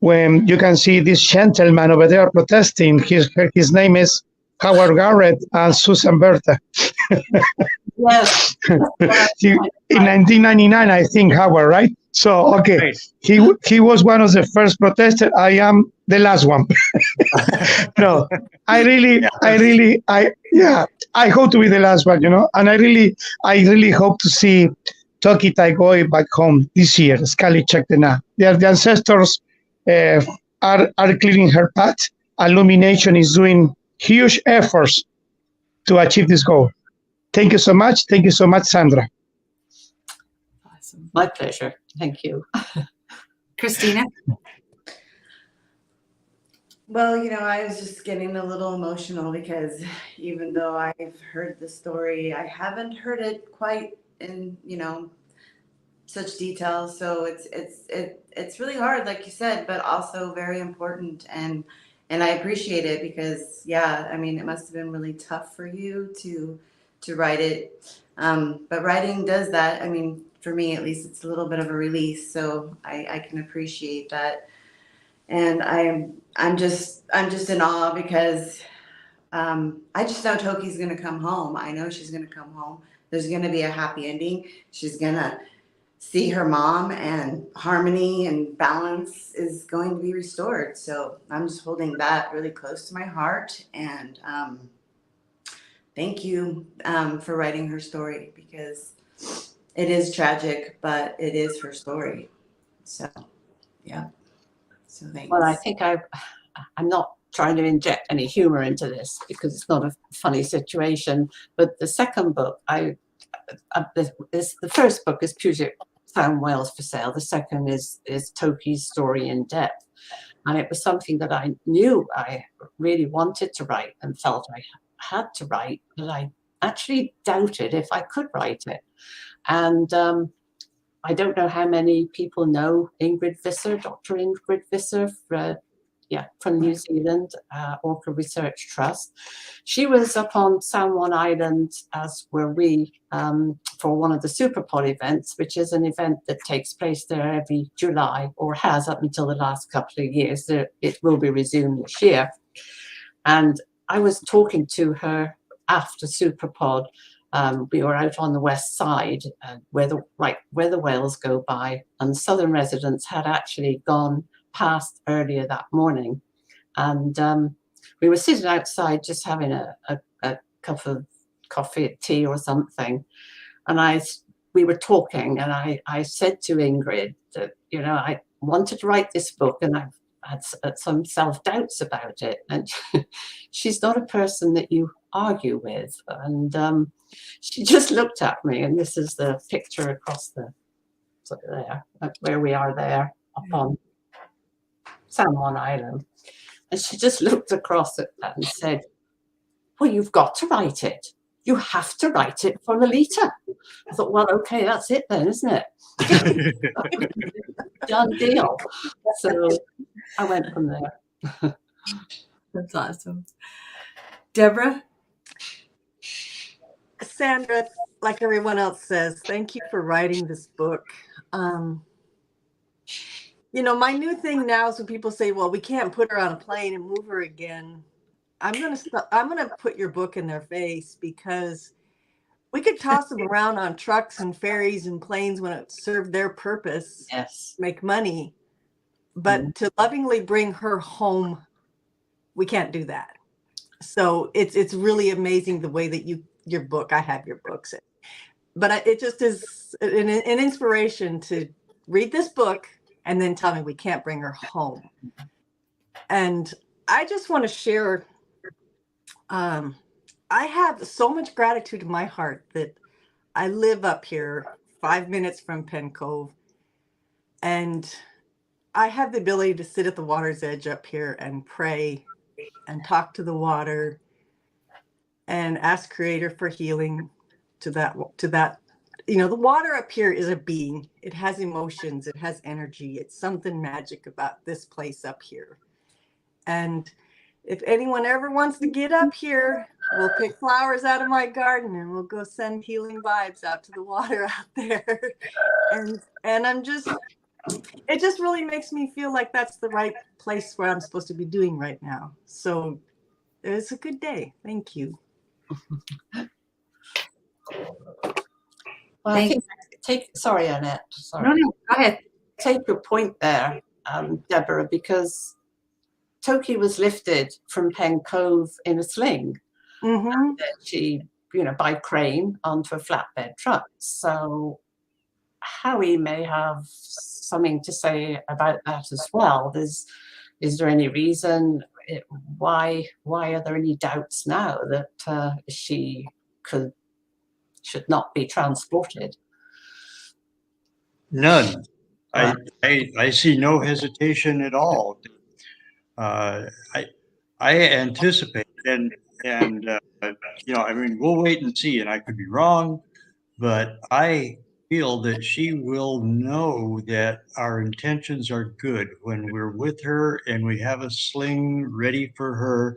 when you can see this gentleman over there protesting. His name is Howard Garrett and Susan Bertha. Yes. In 1999, I think, Howard, right? So, okay, right. He was one of the first protesters. I am the last one. No, I hope to be the last one, you know, and I really hope to see TokiTV back home this year, Sk'aliCh'elh-tenaut. The ancestors are clearing her path. Illumination is doing huge efforts to achieve this goal. Thank you so much. Thank you so much, Sandra. Awesome. My pleasure. Thank you. Christina? Well, you know, I was just getting a little emotional because even though I've heard the story, I haven't heard it quite in, you know, such detail. So it's really hard, like you said, but also very important. And I appreciate it because, yeah, I mean, it must have been really tough for you to write it. But writing does that. I mean, for me, at least, it's a little bit of a release. So I can appreciate that. And I'm just in awe because I just know Toki's going to come home. I know she's going to come home. There's going to be a happy ending. She's going to see her mom, and harmony and balance is going to be restored. So I'm just holding that really close to my heart. And thank you for writing her story, because it is tragic, but it is her story. So, yeah. So thanks. Well, I think I'm not trying to inject any humor into this because it's not a funny situation. But the second book, the first book is Puget Sound Whales for Sale. The second is Toki's story in depth. And it was something that I knew I really wanted to write and felt I had to write, but I actually doubted if I could write it. And I don't know how many people know Ingrid Visser, Dr. Ingrid Visser. from New Zealand, Orca Research Trust. She was up on San Juan Island, as were we, for one of the Superpod events, which is an event that takes place there every July, or has up until the last couple of years. It will be resumed this year. And I was talking to her after Superpod. We were out on the west side, where the whales go by, and Southern residents had actually gone past earlier that morning, and we were sitting outside just having a cup of coffee, tea, or something, and we were talking, and I said to Ingrid that, you know, I wanted to write this book, and I've had some self-doubts about it, and she's not a person that you argue with, and she just looked at me, and this is the picture across the there, where we are there up on San Juan Island, and she just looked across at that and said, well, you've got to write it. You have to write it for Lolita. I thought, well, okay, that's it then, isn't it? Done deal. So I went from there. That's awesome. Deborah? Sandra, like everyone else says, thank you for writing this book. You know, my new thing now is when people say, well, we can't put her on a plane and move her again. I'm gonna put your book in their face, because we could toss them around on trucks and ferries and planes when it served their purpose, Yes, make money. But to lovingly bring her home, we can't do that. So it's really amazing the way that your book, I have your books, but it just is an inspiration to read this book and then tell me we can't bring her home. And I just want to share, I have so much gratitude in my heart that I live up here 5 minutes from Penn Cove, and I have the ability to sit at the water's edge up here and pray and talk to the water and ask Creator for healing to that. You know, the water up here is a being. It has emotions. It has energy. It's something magic about this place up here. And if anyone ever wants to get up here, we'll pick flowers out of my garden and we'll go send healing vibes out to the water out there. And it just really makes me feel like that's the right place where I'm supposed to be doing right now. So it's a good day. Thank you. well, I think sorry, Annette. Sorry. No, go ahead. Take your point there, Deborah, because Toki was lifted from Penn Cove in a sling. And then she, you know, by crane onto a flatbed truck. So Howie may have something to say about that as well. Is there any reason why are there any doubts now that she should not be transported? None. I see no hesitation at all. I anticipate and you know, I mean, we'll wait and see, and I could be wrong, but I feel that she will know that our intentions are good when we're with her and we have a sling ready for her.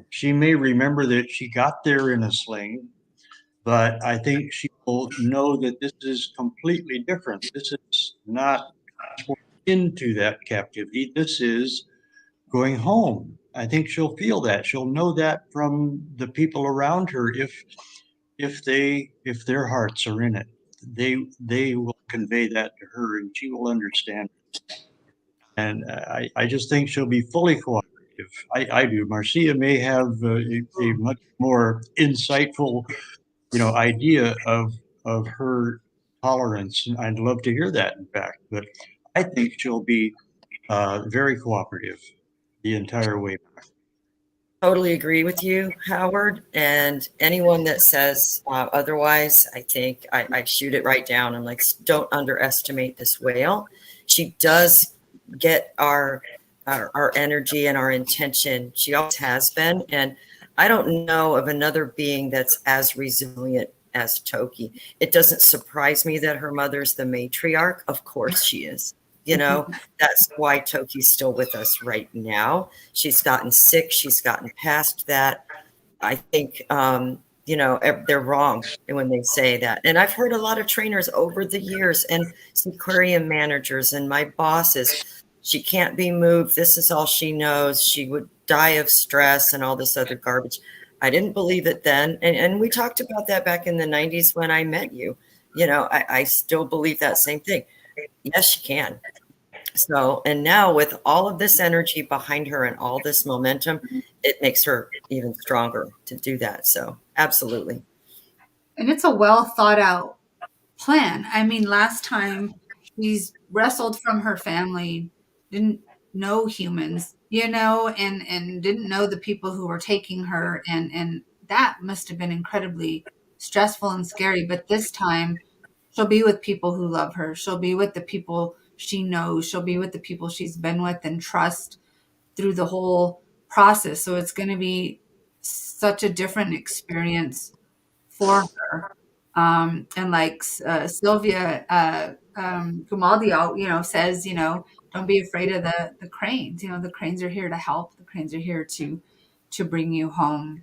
She may remember that she got there in a sling, but I think she will know that this is completely different. This is not into that captivity. This is going home. I think she'll feel that. She'll know that from the people around her. If their hearts are in it, they will convey that to her, and she will understand. And I just think she'll be fully cooperative. I do. Marcia may have a much more insightful, you know, idea of her tolerance, and I'd love to hear that, in fact. But I think she'll be very cooperative the entire way back. Totally agree with you, Howard. And anyone that says otherwise, I think I shoot it right down. I'm like, don't underestimate this whale. She does get our energy and our intention. She always has been. And I don't know of another being that's as resilient as Toki. It doesn't surprise me that her mother's the matriarch. Of course she is. You know, that's why Toki's still with us right now. She's gotten sick. She's gotten past that. I think, you know, they're wrong when they say that. And I've heard a lot of trainers over the years and some aquarium managers and my bosses, she can't be moved. This is all she knows. She would die of stress and all this other garbage. I didn't believe it then. And we talked about that back in the 90s when I met you. You know, I still believe that same thing. Yes, she can. So, and now with all of this energy behind her and all this momentum, it makes her even stronger to do that. So, absolutely. And it's a well thought out plan. I mean, last time she's wrestled from her family, didn't know humans, you know, and didn't know the people who were taking her, and that must have been incredibly stressful and scary. But this time she'll be with people who love her. She'll be with the people she knows. She'll be with the people she's been with and trust through the whole process. So it's going to be such a different experience for her. And like Sylvia Gumaldio, you know, says, you know, don't be afraid of the cranes. You know, the cranes are here to help. The cranes are here to bring you home.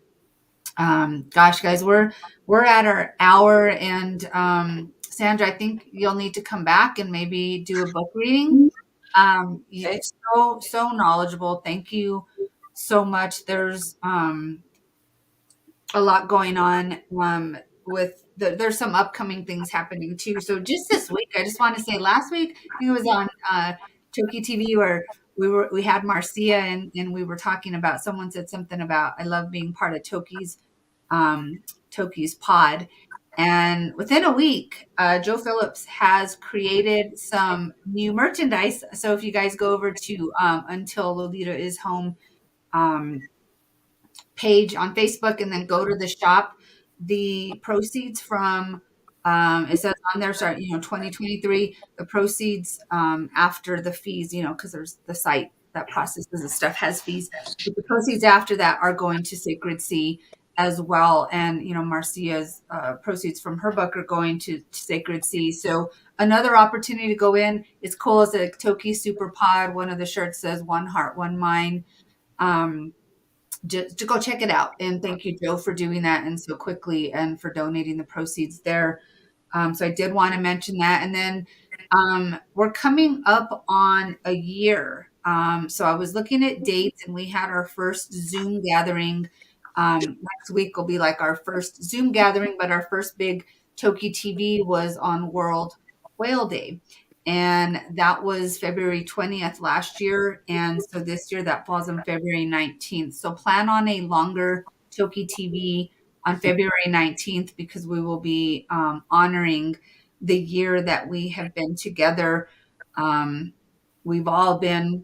Gosh, guys, we're at our hour, and Sandra, I think you'll need to come back and maybe do a book reading. You're so knowledgeable. Thank you so much. There's a lot going on with there's some upcoming things happening too. So just this week, I just want to say last week, I think it was on TokiTV where we had Marcia and we were talking about, someone said something about, I love being part of Toki's pod. And within a week, Joe Phillips has created some new merchandise. So if you guys go over to Until Lolita Is Home page on Facebook and then go to the shop, the proceeds from it says on there, start, you know, 2023, the proceeds after the fees, you know, because there's the site that processes the stuff has fees, but the proceeds after that are going to Sacred Sea as well. And, you know, Marcia's proceeds from her book are going to Sacred Sea. So another opportunity to go in. It's cool. It's a Toki Super Pod. One of the shirts says "One Heart, One Mind." Just to go check it out. And thank you, Joe, for doing that and so quickly, and for donating the proceeds there. So I did want to mention that. And then we're coming up on a year. So I was looking at dates, and we had our first Zoom gathering. Next week will be like our first Zoom gathering, but our first big TokiTV was on World Whale Day. And that was February 20th last year. And so this year that falls on February 19th. So plan on a longer TokiTV on February 19th, because we will be honoring the year that we have been together. We've all been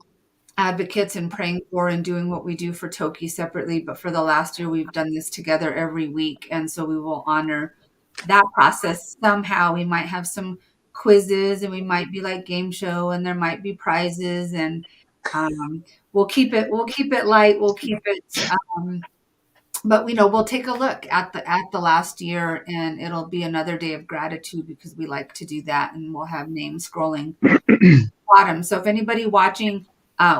advocates and praying for and doing what we do for Toki separately. But for the last year, we've done this together every week. And so we will honor that process somehow. We might have some quizzes, and we might be like game show, and there might be prizes, and we'll keep it light. We'll keep it, but we know we'll take a look at the last year, and it'll be another day of gratitude, because we like to do that, and we'll have names scrolling bottom. So if anybody watching,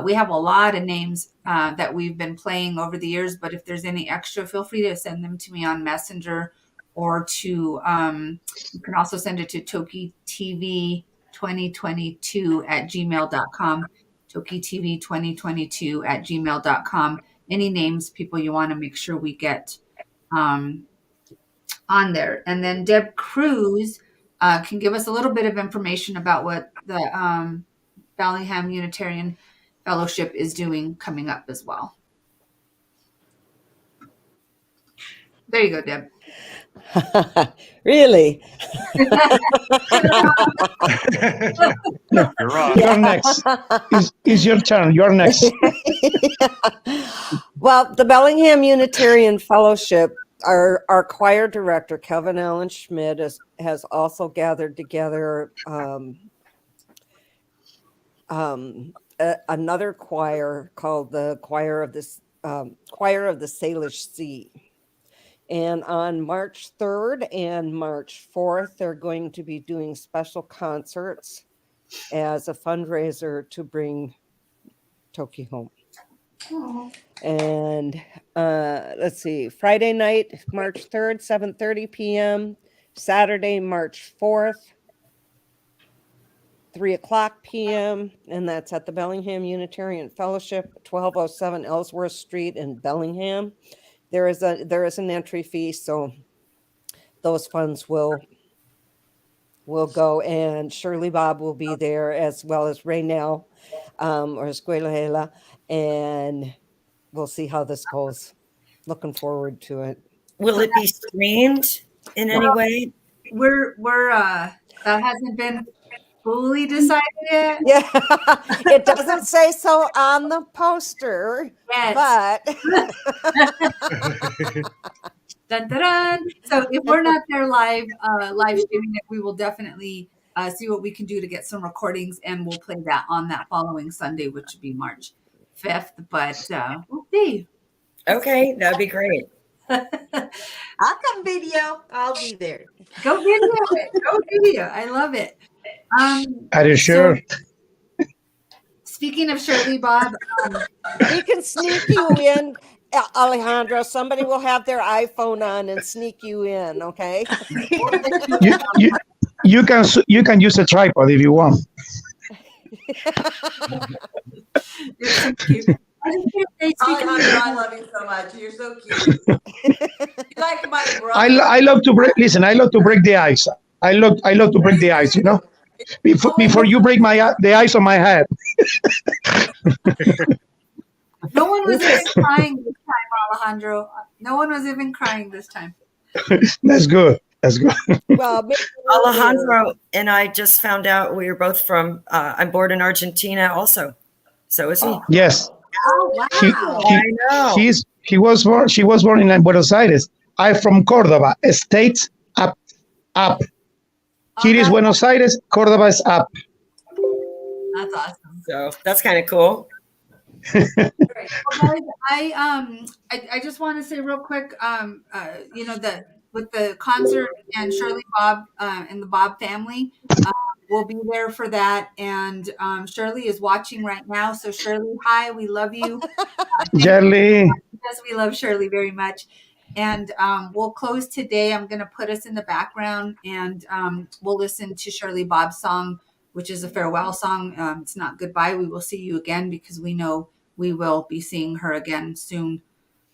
we have a lot of names that we've been playing over the years, but if there's any extra, feel free to send them to me on Messenger, or to you can also send it to TokiTV2022@gmail.com, TokiTV2022@gmail.com. Any names, people you want to make sure we get on there. And then Deb Cruz can give us a little bit of information about what the Bellingham Unitarian Fellowship is doing coming up as well. There you go, Deb. Really? You're right. You're next. Is your turn. You're next. Well, the Bellingham Unitarian Fellowship, our choir director, Kevin Allen Schmidt, has also gathered together another choir called the Choir of the Salish Sea. And on March 3rd and March 4th, they're going to be doing special concerts as a fundraiser to bring Toki home. And let's see, Friday night, March 3rd, 7:30 p.m. Saturday, March 4th, 3:00 p.m. And that's at the Bellingham Unitarian Fellowship, 1207 Ellsworth Street in Bellingham. There is an entry fee, so those funds will go, and Shirley Bob will be there, as well as Raynell or Sk'aliCh'elh-tenaut, and we'll see how this goes. Looking forward to it. Will it be streamed in any way? We're that hasn't been fully decided yet. Yeah, it doesn't say so on the poster, but Dun, dun, dun. So if we're not there live streaming it, we will definitely see what we can do to get some recordings, and we'll play that on that following Sunday, which would be March 5th. But we'll see. Okay, that'd be great. I'll come video. I'll be there. Go video it. Go video. I love it. Are you sure? So, speaking of Shirley Bob, we can sneak you in, Alejandro. Somebody will have their iPhone on and sneak you in. Okay. You can use a tripod if you want. you're so cute. Alejandro, I love you so much. You're so cute. You're like my brother. I love to break. Listen, I love to break the ice. I love to break the ice. You know, before you break the ice on my head. No one was even crying this time, Alejandro. No one was even crying this time. That's good. That's good. Well, Alejandro and I just found out we were both from. I'm born in Argentina, also. So is he? Yes. Oh wow! I know. She was born in Buenos Aires. I'm from Córdoba. States up. Here is Buenos Aires. Córdoba is up. That's awesome. So that's kind of cool. Well, guys, I just want to say real quick, you know, that with the concert and Shirley Bob and the Bob family, we'll be there for that. And Shirley is watching right now. So Shirley, hi, we love you. Shirley. Yes, we love Shirley very much. And we'll close today. I'm going to put us in the background, and we'll listen to Shirley Bob's song, which is a farewell song. It's not goodbye. We will see you again, because we know we will be seeing her again soon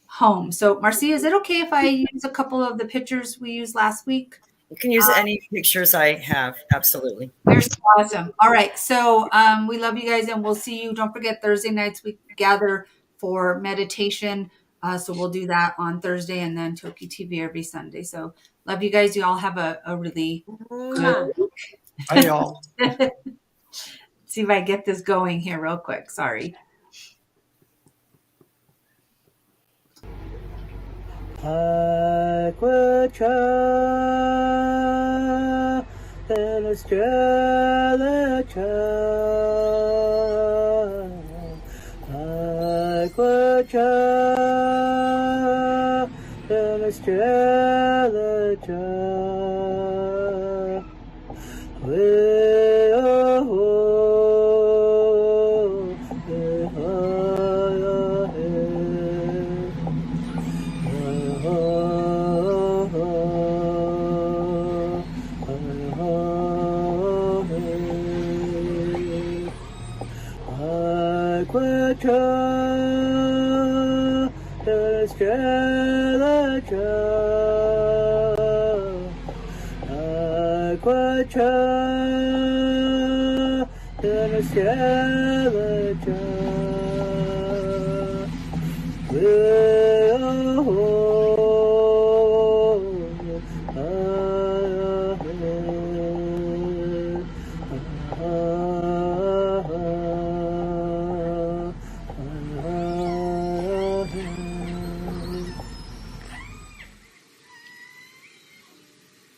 home. So Marcia, is it okay if I use a couple of the pictures we used last week? You can use any pictures I have. Absolutely. They're so awesome. All right. So we love you guys, and we'll see you. Don't forget, Thursday nights we gather for meditation. So we'll do that on Thursday, and then TokiTV every Sunday. So love you guys. You all have a really good week. Hi, y'all. See if I get this going here real quick. Sorry. Sk'aliCh'elh-tenaut.